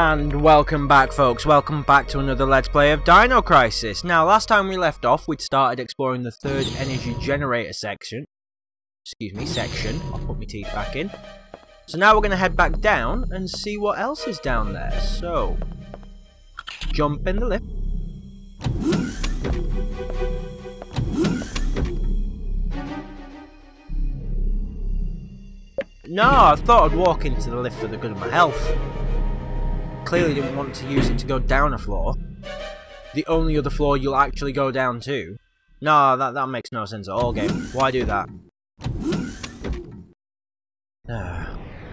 And welcome back, folks. Welcome back to another Let's Play of Dino Crisis. Now, last time we left off, we'd started exploring the third energy generator section. I'll put my teeth back in. So now we're going to head back down and see what else is down there. So, jump in the lift. No, I thought I'd walk into the lift for the good of my health. Clearly didn't want to use it to go down a floor. The only other floor you'll actually go down to. No, that makes no sense at all, game. Why do that?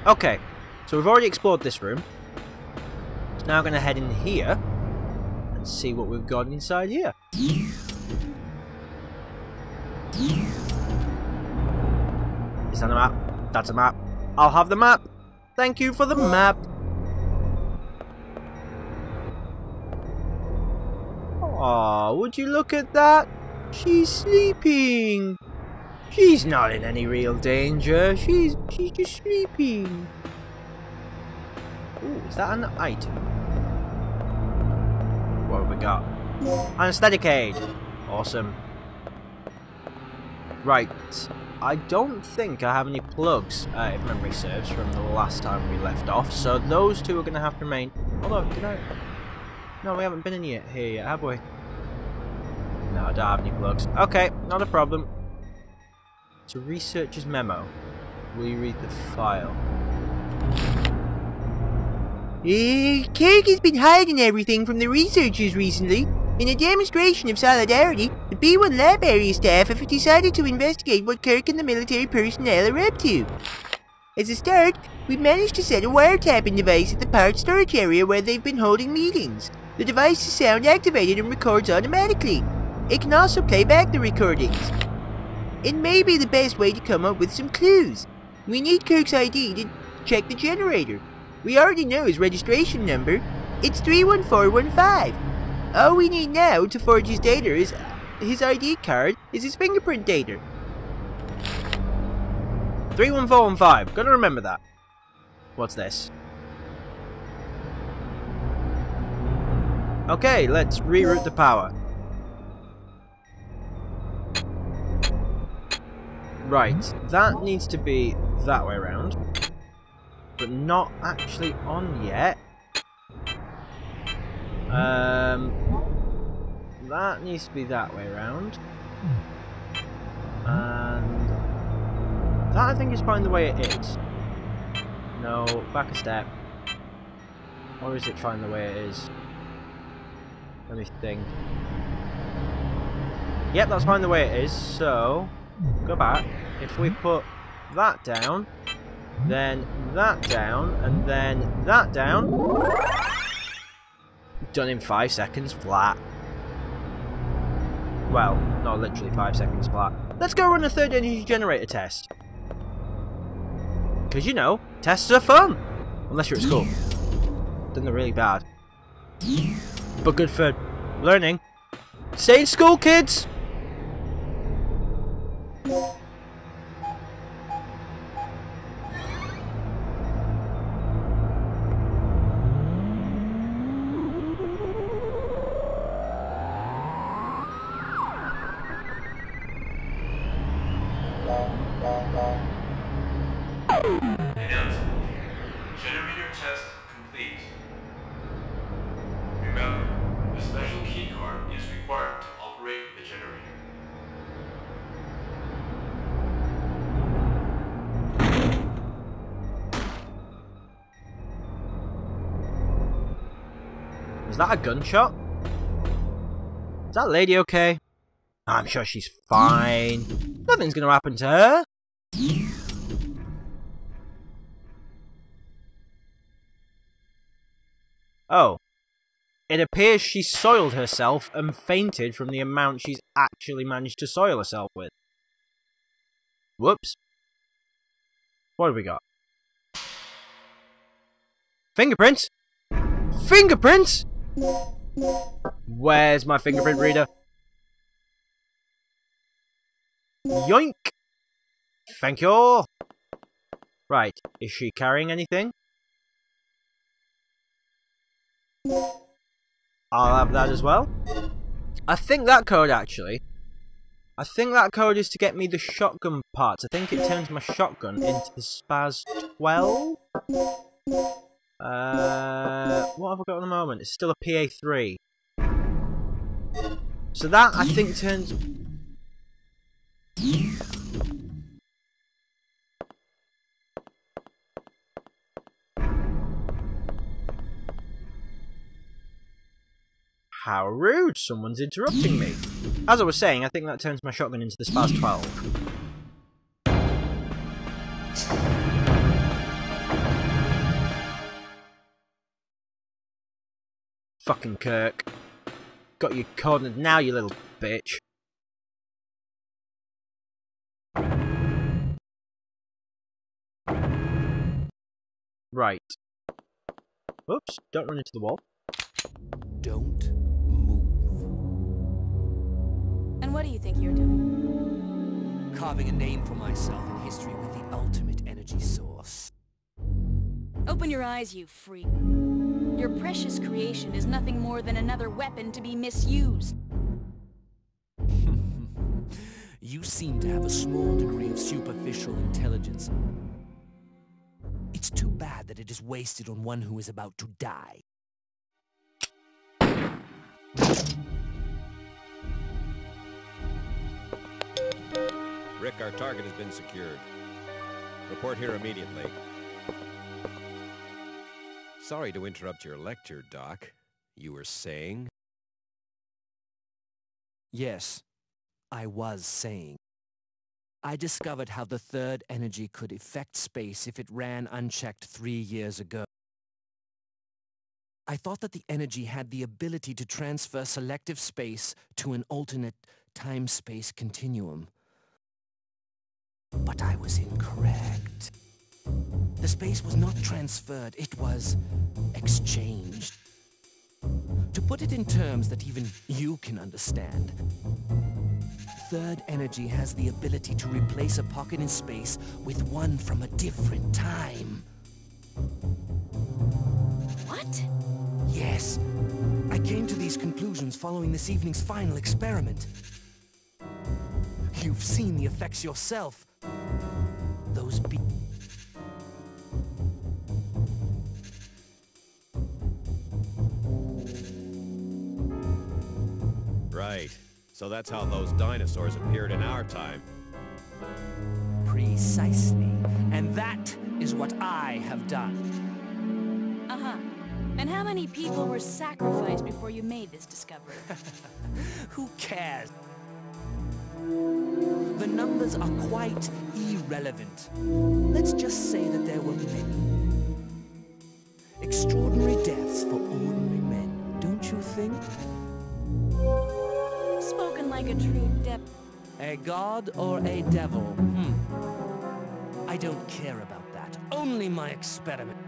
Okay, so we've already explored this room. So now I'm going to head in here and see what we've got inside here. Is that a map? That's a map. I'll have the map. Thank you for the map. Aw, would you look at that? She's sleeping. She's not in any real danger. She's just sleeping. Ooh, is that an item? What have we got? Anesthetic aid. Awesome. Right. I don't think I have any plugs, if memory serves, from the last time we left off. So those two are going to have to remain. Although, did I? No, we haven't been in here yet, have we? No, I don't have any plugs. Okay, not a problem. So, researcher's memo. Will you read the file? Kirk has been hiding everything from the researchers recently. In a demonstration of solidarity, the B1 lab area staff have decided to investigate what Kirk and the military personnel are up to. As a start, we managed to set a wiretapping device at the parked storage area where they've been holding meetings. The device is sound activated and records automatically. It can also play back the recordings. It may be the best way to come up with some clues. We need Kirk's ID to check the generator. We already know his registration number. It's 31415. All we need now to forge his data is his ID card is his fingerprint data. 31415. Gotta remember that. What's this? Okay, let's reroute the power. Right, that needs to be that way around. But not actually on yet. That needs to be that way around. And that, I think, is fine the way it is. No, back a step. Or is it fine the way it is? Let me think. Yep, that's fine the way it is, so go back. If we put that down, then that down, and then that down. Done in 5 seconds flat. Well, not literally 5 seconds flat. Let's go run a third energy generator test. Because, you know, tests are fun. Unless you're at school. Then they're really bad. But good for learning. Stay in school, kids! Generator test complete. Remember, a special key card is required to operate the generator. Is that a gunshot? Is that lady okay? I'm sure she's fine. Nothing's gonna happen to her. Oh. It appears she soiled herself and fainted from the amount she's actually managed to soil herself with. Whoops. What have we got? Fingerprints? Fingerprints? Where's my fingerprint reader? Yoink! Thank you! Right, is she carrying anything? I'll have that as well. I think that code actually. I think that code is to get me the shotgun parts. I think it turns my shotgun into the Spaz 12. What have I got at the moment? It's still a PA3. So that I think turns. How rude! Someone's interrupting me. As I was saying, I think that turns my shotgun into the Spaz 12. Fucking Kirk. Got you cornered now, you little bitch. Right. Oops, don't run into the wall. Don't move. And what do you think you're doing? Carving a name for myself in history with the ultimate energy source. Open your eyes, you freak. Your precious creation is nothing more than another weapon to be misused. You seem to have a small degree of superficial intelligence. It's too bad that it is wasted on one who is about to die. Rick, our target has been secured. Report here immediately. Sorry to interrupt your lecture, Doc. You were saying? Yes, I was saying. I discovered how the third energy could affect space if it ran unchecked 3 years ago. I thought that the energy had the ability to transfer selective space to an alternate time-space continuum. But I was incorrect. The space was not transferred, it was exchanged. To put it in terms that even you can understand, third energy has the ability to replace a pocket in space with one from a different time. What? Yes. I came to these conclusions following this evening's final experiment. You've seen the effects yourself. Those Right. So that's how those dinosaurs appeared in our time. Precisely. And that is what I have done. Uh-huh. And how many people were sacrificed before you made this discovery? Who cares? The numbers are quite irrelevant. Let's just say that there were many. Extraordinary deaths for ordinary men, don't you think? Spoken like a true A god or a devil? I don't care about that. Only my experiment.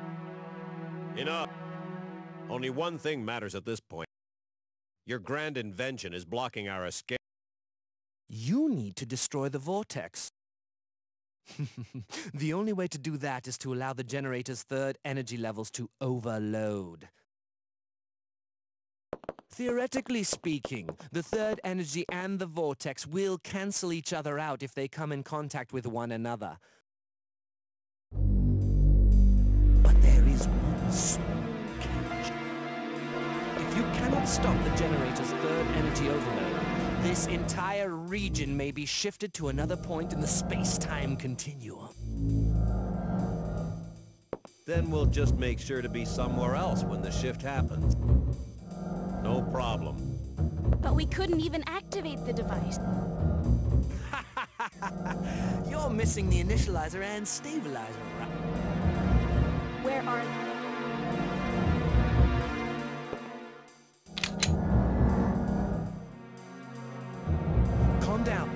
Enough. Only one thing matters at this point. Your grand invention is blocking our escape. You need to destroy the vortex. The only way to do that is to allow the generator's third energy levels to overload. Theoretically speaking, the third energy and the vortex will cancel each other out if they come in contact with one another. But there is one small catch. If you cannot stop the generator's third energy overload, this entire region may be shifted to another point in the space-time continuum. Then we'll just make sure to be somewhere else when the shift happens. No problem. But we couldn't even activate the device. You're missing the initializer and stabilizer, right? Where are they? Calm down.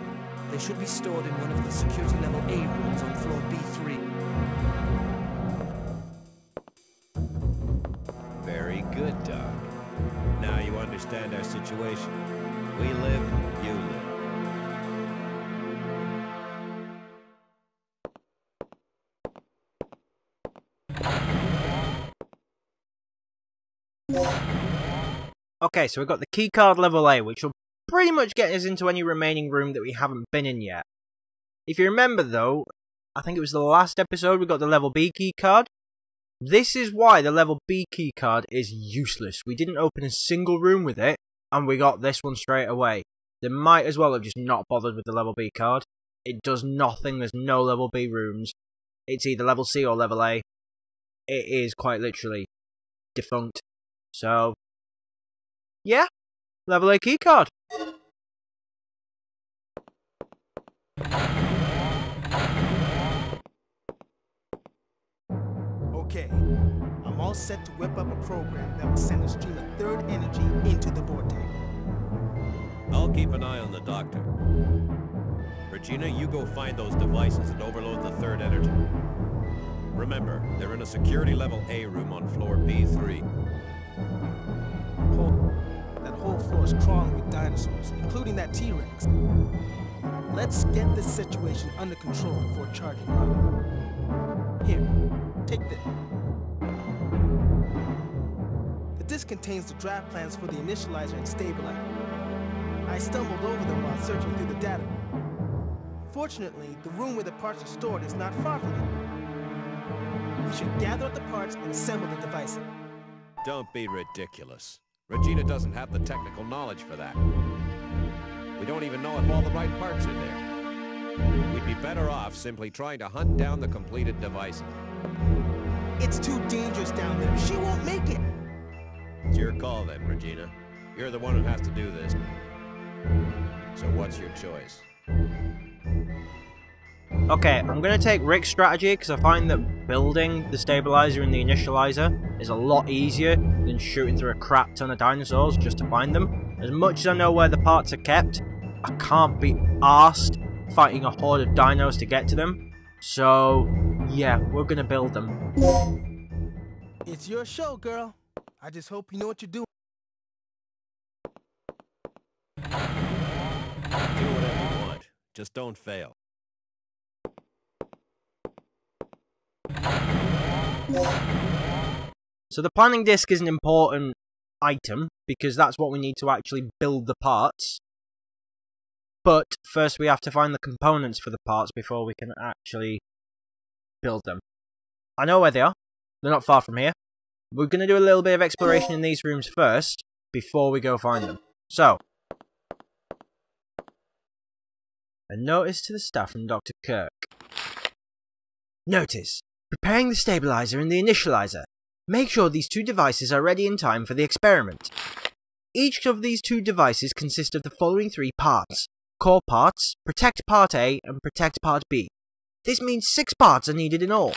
They should be stored in one of the security level A rooms on floor B3. Very good, Doc. Now you understand our situation. We live, you live. Okay, so we've got the keycard level A, which will pretty much get us into any remaining room that we haven't been in yet. If you remember though, I think it was the last episode, we got the level B keycard. This is why the level B keycard is useless. We didn't open a single room with it, and we got this one straight away. They might as well have just not bothered with the level B card. It does nothing, there's no level B rooms. It's either level C or level A. It is quite literally defunct. So, yeah, level A keycard. Okay, I'm all set to whip up a program that will send a stream of third energy into the vortex. I'll keep an eye on the doctor. Regina, you go find those devices and overload the third energy. Remember, they're in a security level A room on floor B3. That whole floor is crawling with dinosaurs, including that T-Rex. Let's get this situation under control before charging up. Here, take this. The disc contains the draft plans for the initializer and stabilizer. I stumbled over them while searching through the data. Fortunately, the room where the parts are stored is not far from here. We should gather up the parts and assemble the devices. Don't be ridiculous. Regina doesn't have the technical knowledge for that. We don't even know if all the right parts are there. We'd be better off simply trying to hunt down the completed devices. It's too dangerous down there. She won't make it. It's your call then, Regina. You're the one who has to do this. So what's your choice? Okay, I'm going to take Rick's strategy because I find that building the stabilizer and the initializer is a lot easier than shooting through a crap ton of dinosaurs just to find them. As much as I know where the parts are kept, I can't be arsed fighting a horde of dinos to get to them. So, yeah, we're going to build them. It's your show, girl. I just hope you know what you're doing. Do whatever you want. Just don't fail. So the planning disc is an important item, because that's what we need to actually build the parts. But first we have to find the components for the parts before we can actually build them. I know where they are. They're not far from here. We're going to do a little bit of exploration in these rooms first, before we go find them. So, a notice to the staff from Dr. Kirk. Notice. Preparing the stabilizer and the initializer. Make sure these two devices are ready in time for the experiment. Each of these two devices consist of the following three parts. Core parts, Protect Part A, and Protect Part B. This means 6 parts are needed in all.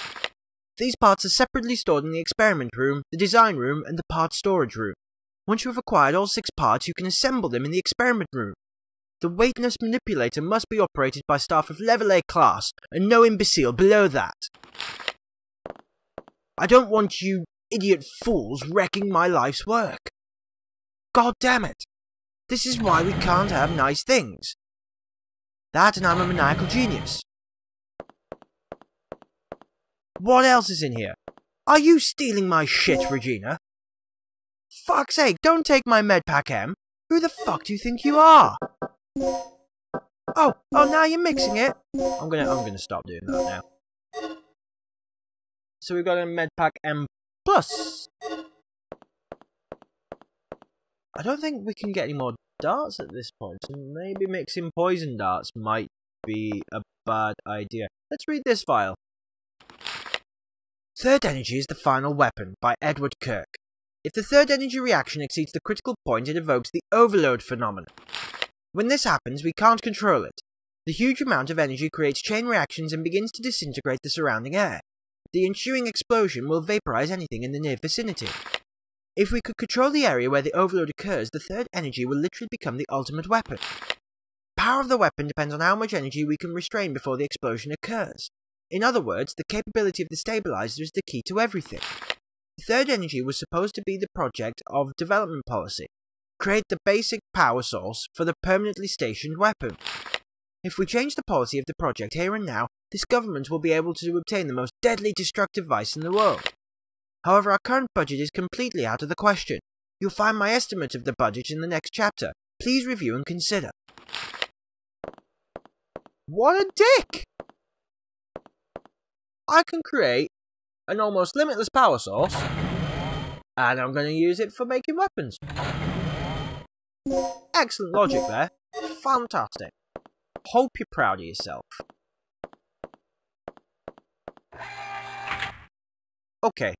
These parts are separately stored in the experiment room, the design room, and the part storage room. Once you have acquired all 6 parts, you can assemble them in the experiment room. The weightless manipulator must be operated by staff of level A class, and no imbecile below that. I don't want you idiot fools wrecking my life's work. God damn it. This is why we can't have nice things. That and I'm a maniacal genius. What else is in here? Are you stealing my shit, Regina? Fuck's sake, don't take my medpack, M. Who the fuck do you think you are? Oh, now you're mixing it. I'm gonna stop doing that now. So we've got a medpack M+. I don't think we can get any more darts at this point, so maybe mixing poison darts might be a bad idea. Let's read this file. Third energy is the final weapon, by Edward Kirk. If the third energy reaction exceeds the critical point, it evokes the overload phenomenon. When this happens, we can't control it. The huge amount of energy creates chain reactions and begins to disintegrate the surrounding air. The ensuing explosion will vaporize anything in the near vicinity. If we could control the area where the overload occurs, the third energy will literally become the ultimate weapon. Power of the weapon depends on how much energy we can restrain before the explosion occurs. In other words, the capability of the stabilizer is the key to everything. The third energy was supposed to be the project of development policy. Create the basic power source for the permanently stationed weapon. If we change the policy of the project here and now, this government will be able to obtain the most deadly destructive device in the world. However, our current budget is completely out of the question. You'll find my estimate of the budget in the next chapter. Please review and consider. What a dick! I can create an almost limitless power source, and I'm going to use it for making weapons. Excellent logic there. Fantastic. Hope you're proud of yourself. Okay.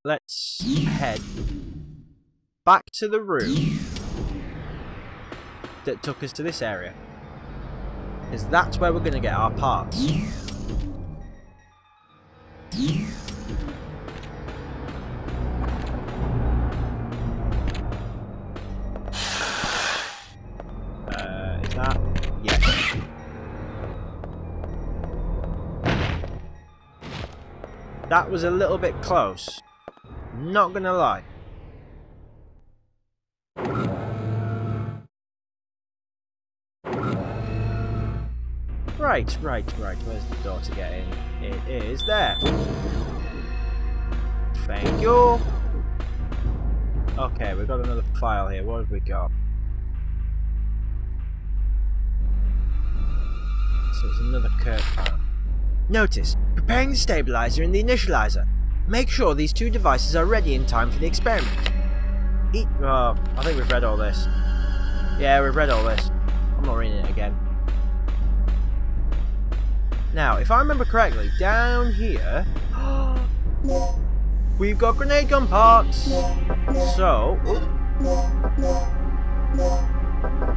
Let's head back to the room that took us to this area. Because that's where we're going to get our parts. Is that? Yes. That was a little bit close. Not gonna lie. Right. Where's the door to get in? It is there. Thank you. Okay, we've got another file here. What have we got? So it's another Kirk file. Notice, preparing the stabilizer and the initializer. Make sure these two devices are ready in time for the experiment. Oh, I think we've read all this. Yeah, we've read all this. I'm not reading it again. Now, if I remember correctly, down here, we've got grenade gun parts. So,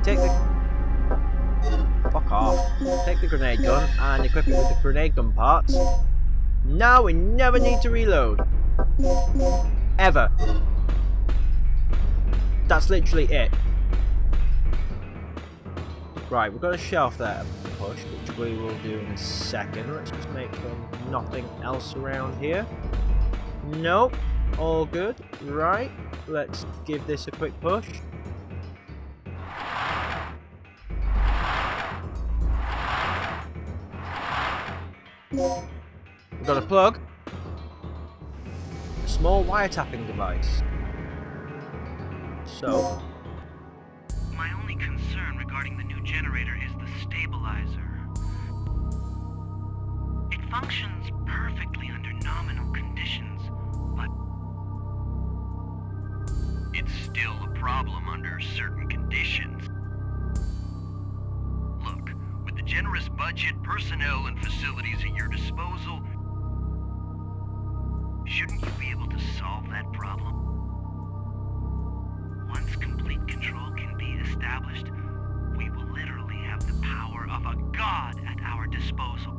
take the... Fuck off. Take the grenade gun and equip it with the grenade gun parts. Now we never need to reload. Ever. That's literally it. Right, we've got a shelf there to push, which we will do in a second. Let's just make nothing else around here. Nope. All good. Right. Let's give this a quick push. We've got a plug. A small wiretapping device. So... My only concern regarding the new generator is the stabilizer. It functions perfectly under nominal conditions, but... It's still a problem under certain conditions. Look, with the generous budget, personnel, and facilities at your disposal, shouldn't you be able to solve that problem? Once complete control can be established, we will literally have the power of a god at our disposal.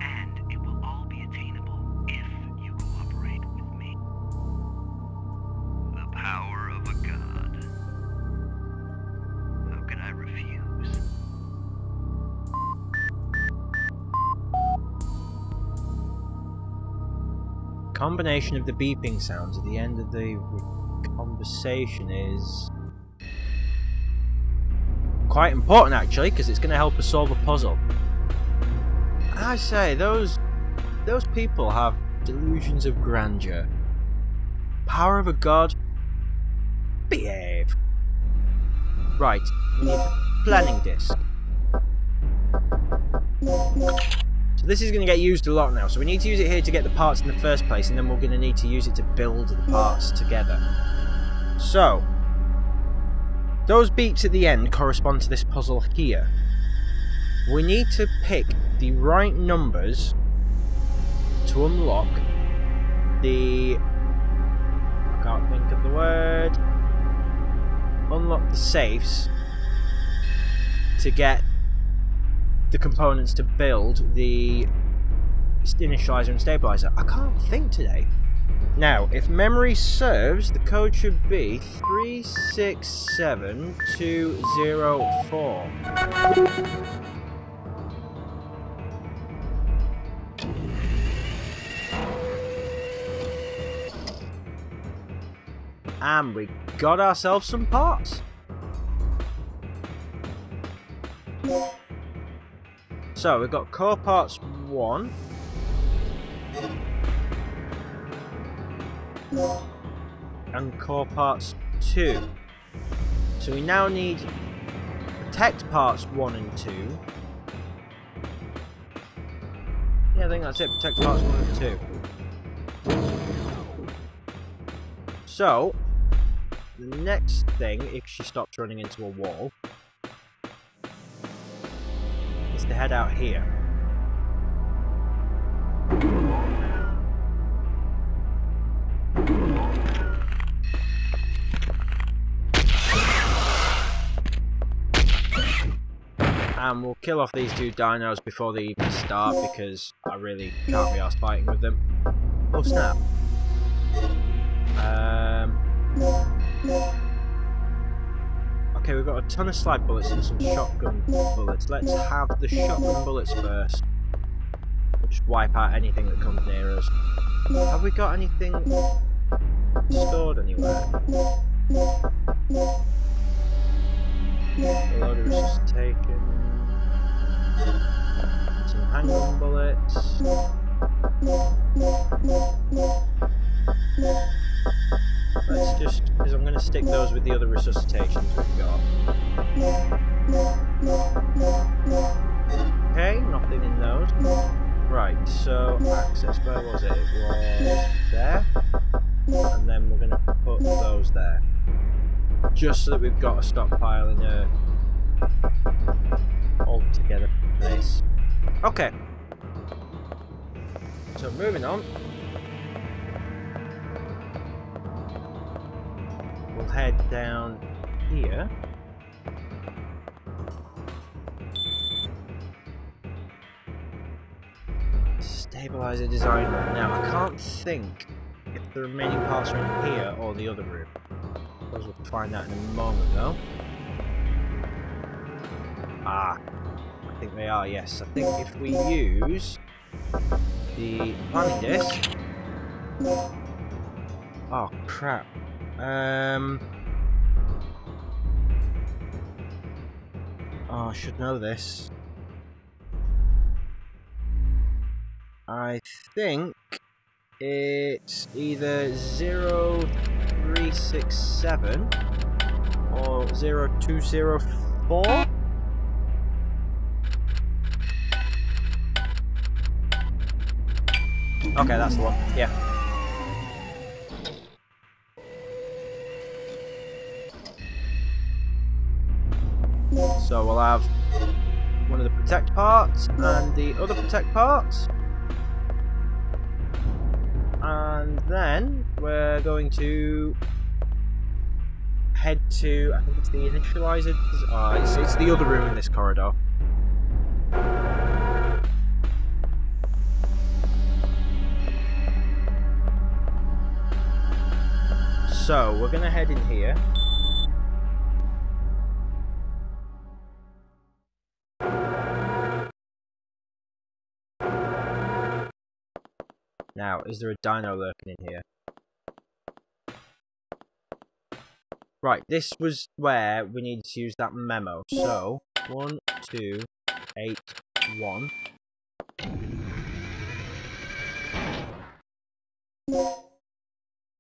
And it will all be attainable if you cooperate with me. The power of a god. How can I refuse? Combination of the beeping sounds at the end of the conversation is quite important, actually, because it's going to help us solve a puzzle. I say, those people have delusions of grandeur. Power of a god? Behave. Right, we need the planning disc. So this is going to get used a lot now, so we need to use it here to get the parts in the first place, and then we're going to need to use it to build the parts together. So, those beeps at the end correspond to this puzzle here. We need to pick the right numbers to unlock the... I can't think of the word. Unlock the safes to get the components to build the initializer and stabilizer. I can't think today. Now, if memory serves, the code should be 367204. And we got ourselves some parts. So we've got core parts 1. and core parts 2. So we now need protect parts 1 and 2. Yeah, I think that's it. Protect parts 1 and 2. So, the next thing, if she stops running into a wall, is to head out here. And we'll kill off these 2 dinos before they even start, because I really can't be arsed fighting with them. Oh snap. Okay, we've got a ton of slide bullets and some shotgun bullets. Let's have the shotgun bullets first. We'll just wipe out anything that comes near us. Have we got anything stored anywhere? A load of resuscitation. Some handgun bullets. Let's just, because I'm going to stick those with the other resuscitations we've got. Okay, nothing in those. Right, so access, where was it? It was there. And then we're going to put those there. Just so that we've got a stockpile in a all together place. Okay. So moving on. We'll head down here. Stabilizer design. Now I can't think if the remaining parts are in here or the other room. I suppose we'll find out in a moment though. Ah, I think they are, yes. I think if we use the planning disc. Oh crap. Oh, I should know this. I think it's either 0367 or 0204. Okay, that's the one. Yeah. So we'll have one of the protect parts and the other protect parts. And then we're going to head to, I think it's the initializer. It's the other room in this corridor. So we're going to head in here. Now, is there a dino lurking in here? Right, this was where we needed to use that memo. So, 1281.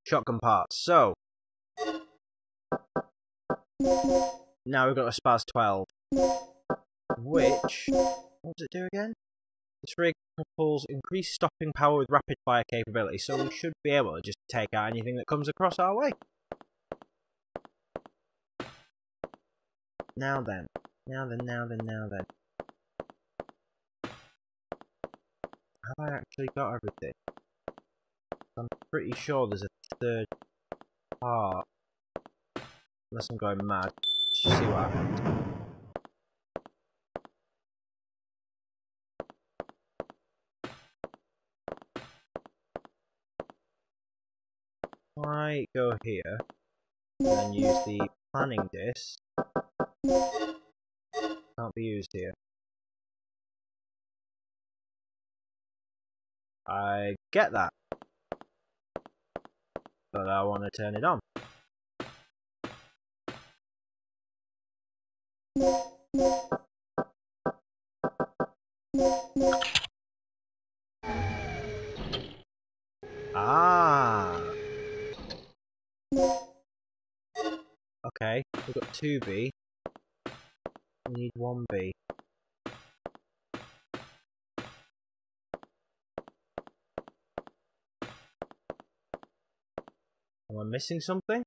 Shotgun parts. So, now we've got a Spaz 12. Which, what does it do again? This rig couples increased stopping power with rapid fire capability, so we should be able to just take out anything that comes across our way. Now then. Have I actually got everything? I'm pretty sure there's a third part. Unless I'm going mad. Let's just see what happens. I go here and then use the planning disc. Can't be used here. I get that, but I want to turn it on. Ah, Okay, we've got 2B. We need 1B. Am I missing something?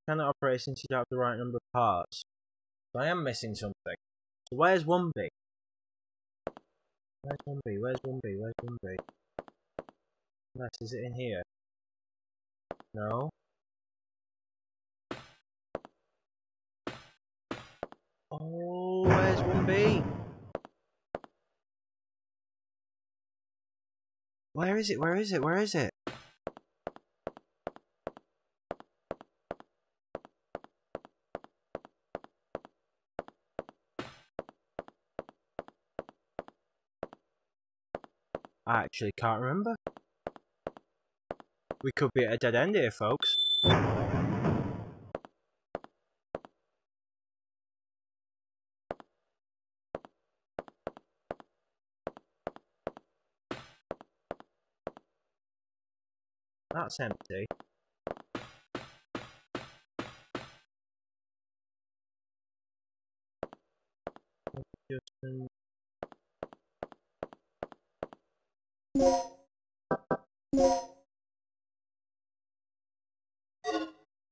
Cannot operate since you don't have the right number of parts. So I am missing something. So where's 1B? Where's 1B? Where's 1B? Where's 1B? Unless, is it in here? No. Oh, where's 1B? Where is it? Where is it? Where is it? I actually can't remember. We could be at a dead end here, folks. That's empty.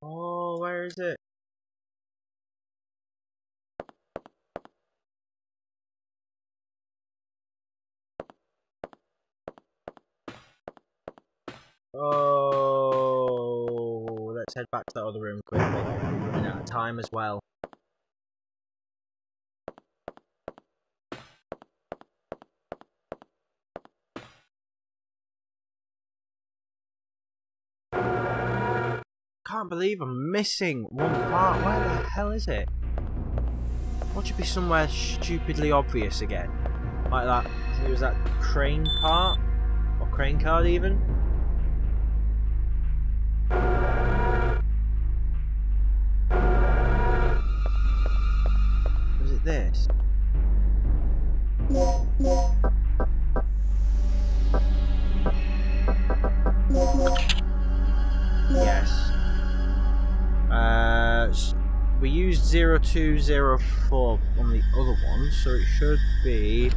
Oh, where is it? Oh, let's head back to that other room quickly. We're running out of time as well. Can't believe I'm missing one part. Where the hell is it? What should be somewhere stupidly obvious again? Like that, I think it was that crane part? Or crane card even? Was it this? Yes. We used 0204 on the other one, so it should be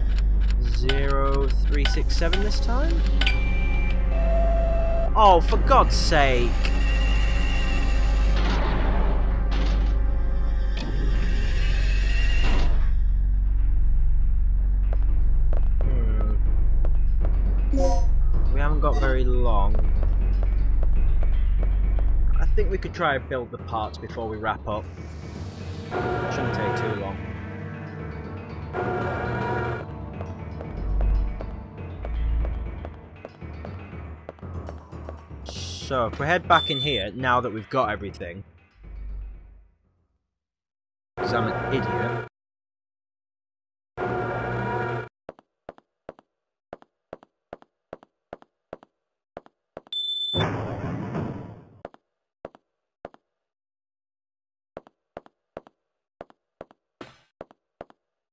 0367 this time? Oh, for God's sake! We haven't got very long. I think we could try and build the parts before we wrap up. Shouldn't take too long. So, if we head back in here, now that we've got everything, because I'm an idiot.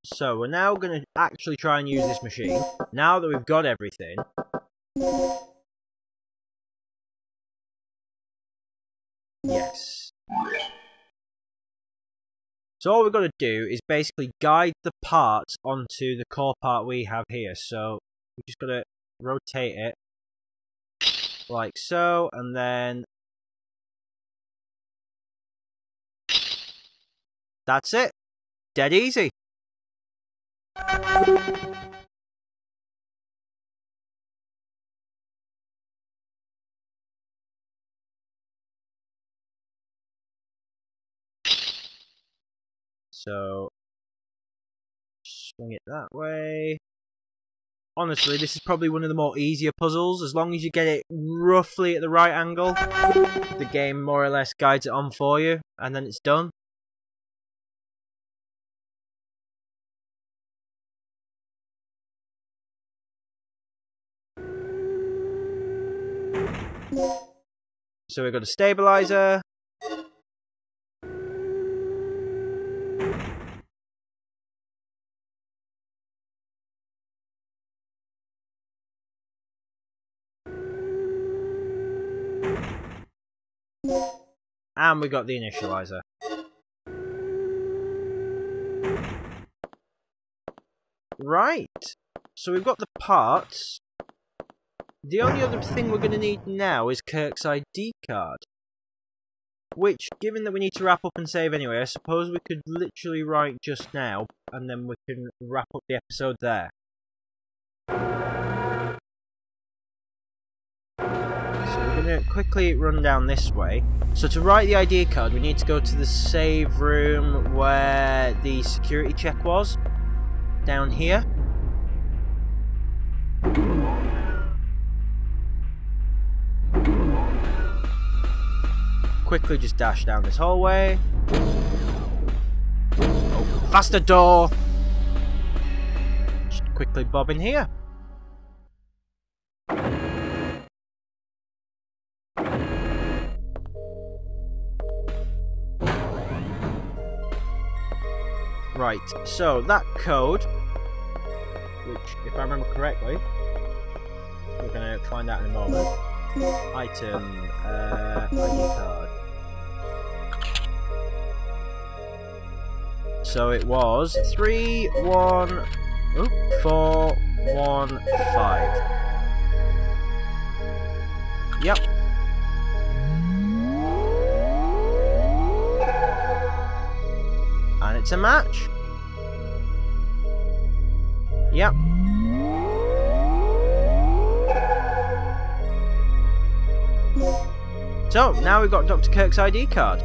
So, we're now going to actually try and use this machine, now that we've got everything. Yes. So all we've got to do is basically guide the parts onto the core part we have here. So we just got to rotate it like so, and then that's it. Dead easy. So swing it that way. Honestly, this is probably one of the more easier puzzles. As long as you get it roughly at the right angle, the game more or less guides it on for you, and then it's done. So we've got a stabilizer. And we got the initializer. Right. So we've got the parts. The only other thing we're going to need now is Kirk's ID card. Which, given that we need to wrap up and save anyway, I suppose we could literally write just now, and then we can wrap up the episode there. So we're going to quickly run down this way. So to write the ID card, we need to go to the save room where the security check was. Down here. Quickly just dash down this hallway. Open faster door. Just quickly bob in here. Right, so that code, which, if I remember correctly, we're going to find out in a moment. Item, ID card. So it was 31415. Yep. And it's a match. Yep. So, now we've got Dr. Kirk's ID card.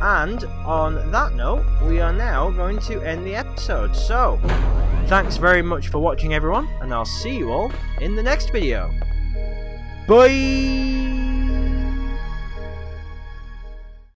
And, on that note, we are now going to end the episode. So, thanks very much for watching everyone, and I'll see you all in the next video. Bye!